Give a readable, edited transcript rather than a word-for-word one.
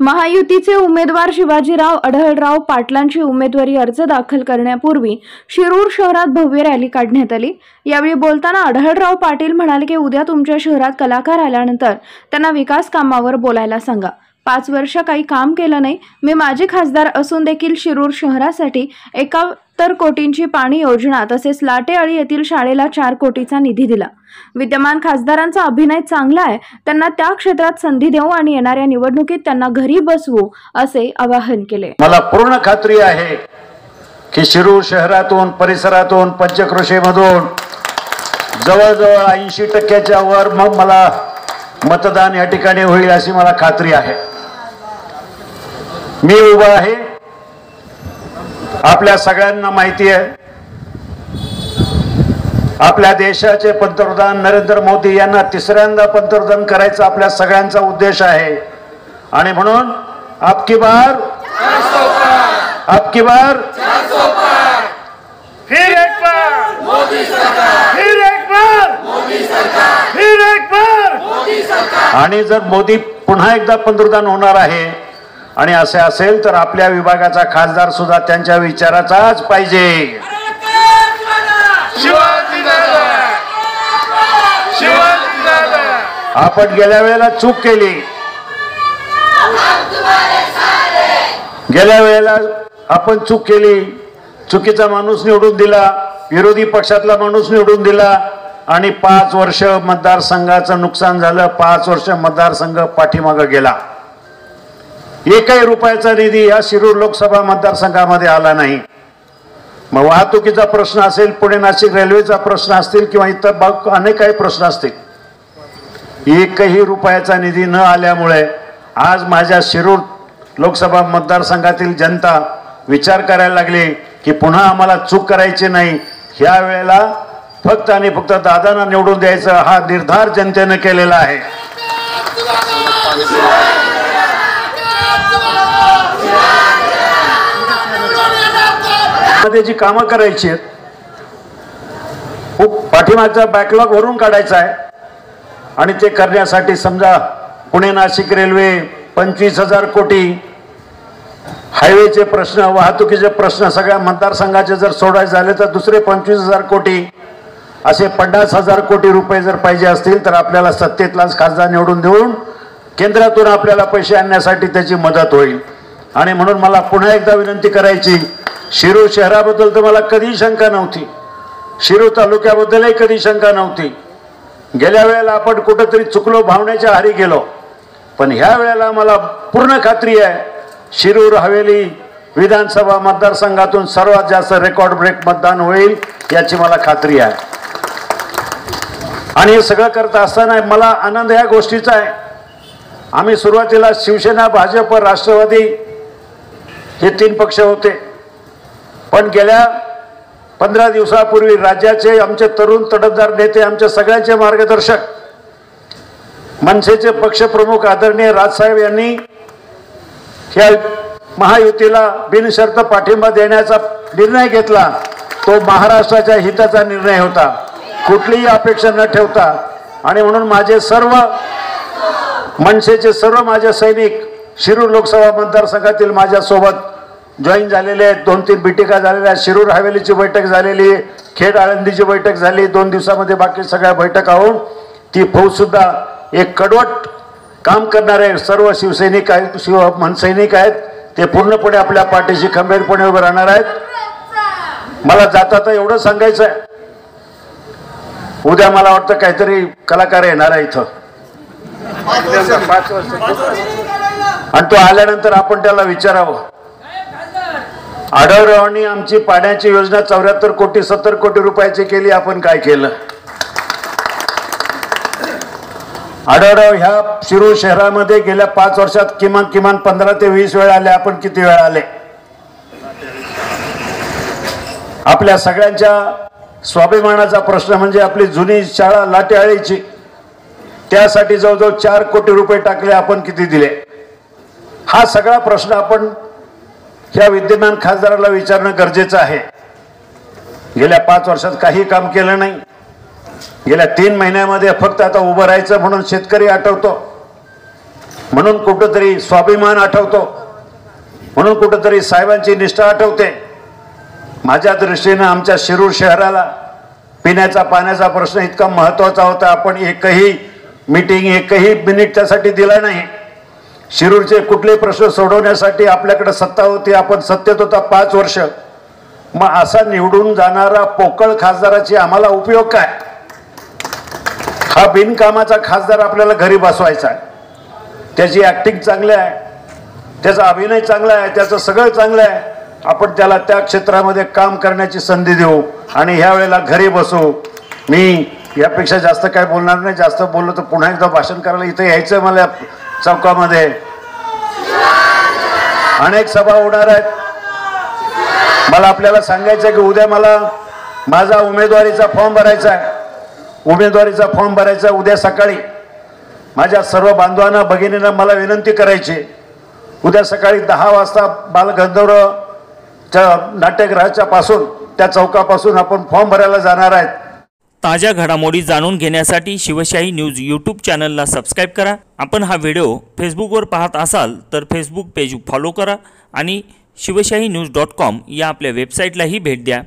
महायुतीचे उमेदवार शिवाजीराव अढळराव पाटलांची उमेदवारी अर्ज दाखल करण्यापूर्वी शिरूर शहरात भव्य रॅली काढण्यात आली। यावेळी बोलताना अढळराव पाटील म्हणाले की उद्या तुमच्या शहरात कलाकार आल्यानंतर त्यांना विकास कामावर बोलायला सांगा। 5 वर्ष काही काम केलं नाही। मी माजी खासदार असून देखील शिरूर शहरासाठी 71 कोटींची पाणी योजना तसेच लाटेआळी येथील शाळेला 4 कोटीचा निधी दिला। विद्यमान खासदारांचा अभिनय चांगला आहे, त्यांना त्या क्षेत्रात संधी देऊ आणि येणाऱ्या निवडणुकीत त्यांना घरी बसवू असे आवाहन केले। मला पूर्ण खात्री आहे की शिरूर शहरातून परिसरातून पंचक्रोशीमधून जवळजवळ 80% वर मग मला मतदान या ठिकाणी होईल अशी मला खात्री आहे। मी उभा आहे, आपल्या सगळ्यांना माहिती आहे आपल्या देशाचे पंतप्रधान नरेंद्र मोदी यांना तिसऱ्यांदा पंतप्रधान करायचा आपल्या सगळ्यांचा उद्देश आहे आणि म्हणून आपकी बार फिर एक बार मोदी सरकार, फिर एक बार मोदी सरकार, फिर एक बार मोदी सरकार। आणि जर मोदी पुन्हा एकदा पंतप्रधान होणार आहे आणि असे असेल तर आपल्या विभागाचा खासदार सुद्धा त्यांच्या विचाराचाच पाहिजे। आपण गेल्या वेळेला चूक केली, गेल्या वेळेला आपण चूक केली, चुकीचा माणूस निवडून दिला, विरोधी पक्षातला माणूस निवडून दिला आणि 5 वर्ष मतदारसंघाचं नुकसान झालं। 5 वर्ष मतदारसंघ पाठीमागे गेला। 1 रुपयाचा निधी या शिरूर लोकसभा मतदारसंघामध्ये आला नाही। मग वाहतुकीचा प्रश्न असेल, पुणे नाशिक रेल्वेचा प्रश्न असतील किंवा इतर अनेक काही प्रश्न असतील, 1 रुपयाचा निधी न आल्यामुळे आज माझ्या शिरूर लोकसभा मतदारसंघातील जनता विचार करायला लागली की पुन्हा आम्हाला चूक करायची नाही, ह्या वेळेला फक्त आणि फक्त दादांना निवडून द्यायचा हा निर्धार जनतेने केलेला आहे। जी कामं करायची आहेत, खूप पाठीमागचा बॅकलॉग भरून काढायचा आहे आणि ते करण्यासाठी समजा पुणे नाशिक रेल्वे 25,000 कोटी, हायवेचे प्रश्न, वाहतुकीचे प्रश्न सगळ्या मतदारसंघाचे जर सोडायचे झाले तर दुसरे 25,000 कोटी, असे 50,000 कोटी रुपये जर पाहिजे असतील तर आपल्याला सत्तेतलाच खासदार निवडून देऊन केंद्रातून आपल्याला पैसे आणण्यासाठी त्याची मदत होईल। आणि म्हणून मला पुन्हा एकदा विनंती करायची, शिरूर शहराबद्दल तर मला कधी शंका नव्हती, शिरूर तालुक्याबद्दलही कधी शंका नव्हती। गेल्या वेळेला आपण कुठेतरी चुकलो, भावनेच्या आहारी गेलो, पण ह्या वेळेला मला पूर्ण खात्री आहे शिरूर हवेली विधानसभा मतदारसंघातून सर्वात जास्त रेकॉर्ड ब्रेक मतदान होईल याची मला खात्री आहे। आणि हे सगळं करत असताना मला आनंद या गोष्टीचा आहे, आम्ही सुरुवातीला शिवसेना, भाजप, राष्ट्रवादी हे 3 पक्ष होते, पण गेल्या 15 दिवसापूर्वी राज्याचे आमचे तरुण तडफदार नेते, आमच्या सगळ्यांचे मार्गदर्शक, मनसेचे पक्षप्रमुख आदरणीय राजसाहेब यांनी या महायुतीला बिनशर्त पाठिंबा देण्याचा निर्णय घेतला। तो महाराष्ट्राच्या हिताचा निर्णय होता, कुठलीही अपेक्षा न ठेवता। आणि म्हणून माझे सर्व मनसेचे सर्व माझे सैनिक शिरूर लोकसभा मतदारसंघातील माझ्या सोबत जॉईन झालेले आहेत। 2-3 बैठका झालेल्या, शिरूर हवेलीची बैठक झालेली, खेड आळंदीची बैठक झाली, 2 दिवसामध्ये बाकी सगळ्या बैठका होऊन ती फौज सुद्धा एक कडवट काम करणारे सर्व शिवसैनिक आहेत, मनसैनिक आहेत, ते पूर्णपणे आपल्या पाठीशी खंबीरपणे उभे राहणार आहेत। मला जाता एवढं सांगायचं आहे, उद्या मला वाटतं काहीतरी कलाकार येणार आहे इथं, आणि तो आल्यानंतर आपण त्याला विचारावं, अढळरावांनी आमची पाण्याची योजना 74 कोटी 70 कोटी रुपयाची केली, आपण काय केलं? अढळराव ह्या शिरूर शहरामध्ये गेल्या 5 वर्षात किमान 15 ते 20 वेळा आले, आपण किती वेळा आले? आपल्या सगळ्यांच्या स्वाभिमानाचा प्रश्न म्हणजे आपली जुनी शाळा लाटेआळीची, त्यासाठी जवळजवळ 4 कोटी रुपये टाकले, आपण किती दिले? हा सगळा प्रश्न आपण ह्या विद्यमान खासदाराला विचारणं गरजेचं आहे। गेल्या 5 वर्षात काही काम केलं नाही, गेल्या 3 महिन्यामध्ये फक्त आता उभं राहायचं म्हणून शेतकरी आठवतो, म्हणून कुठंतरी स्वाभिमान आठवतो, म्हणून कुठंतरी साहेबांची निष्ठा आठवते. माझ्या दृष्टीने आमच्या शिरूर शहराला पिण्याचा पाण्याचा प्रश्न इतका महत्त्वाचा होता, आपण एकही मीटिंग एकही मिनिट त्यासाठी दिला नाही. शिरूरचे कुठले प्रश्न सोडवण्यासाठी आपल्याकडे सत्ता होती, आपण सत्तेत होता 5 वर्ष. मग असा निवडून जाणारा पोकळ खासदाराची आम्हाला उपयोग काय? हा बिनकामाचा खासदार आपल्याला घरी बसवायचा आहे. त्याची ॲक्टिंग चांगली आहे, त्याचा अभिनय चांगला आहे, त्याचं सगळं चांगलं आहे. आपण त्याला त्या क्षेत्रामध्ये काम करण्याची संधी देऊ आणि ह्या वेळेला घरी बसू. मी यापेक्षा जास्त काय बोलणार नाही. जास्त बोललो तर पुन्हा एकदा भाषण करायला इथे यायचं मला. चौकामध्ये अनेक सभा होणार आहेत. मला आपल्याला सांगायचं आहे की उद्या मला माझा उमेदवारीचा फॉर्म भरायचा आहे. उमेदवारीचा फॉर्म भरायचा उद्या सकाळी. माझ्या सर्व बांधवांना भगिनींना मला विनंती करायची, उद्या सकाळी 10 वाजता बालगंधर्वच्या नाट्यगृहाच्या पासून त्या चौकापासून आपण फॉर्म भरायला जाणार आहेत. ताज्या घडामोडी जाणून घेण्यासाठी शिवशाही न्यूज यूट्यूब चॅनलला सबस्क्राईब करा. आपण हा व्हिडिओ फेसबुकवर पाहत असाल तर फेसबुक पेज फॉलो करा आणि शिवशाही न्यूज.com या आपल्या वेबसाईटलाही भेट द्या.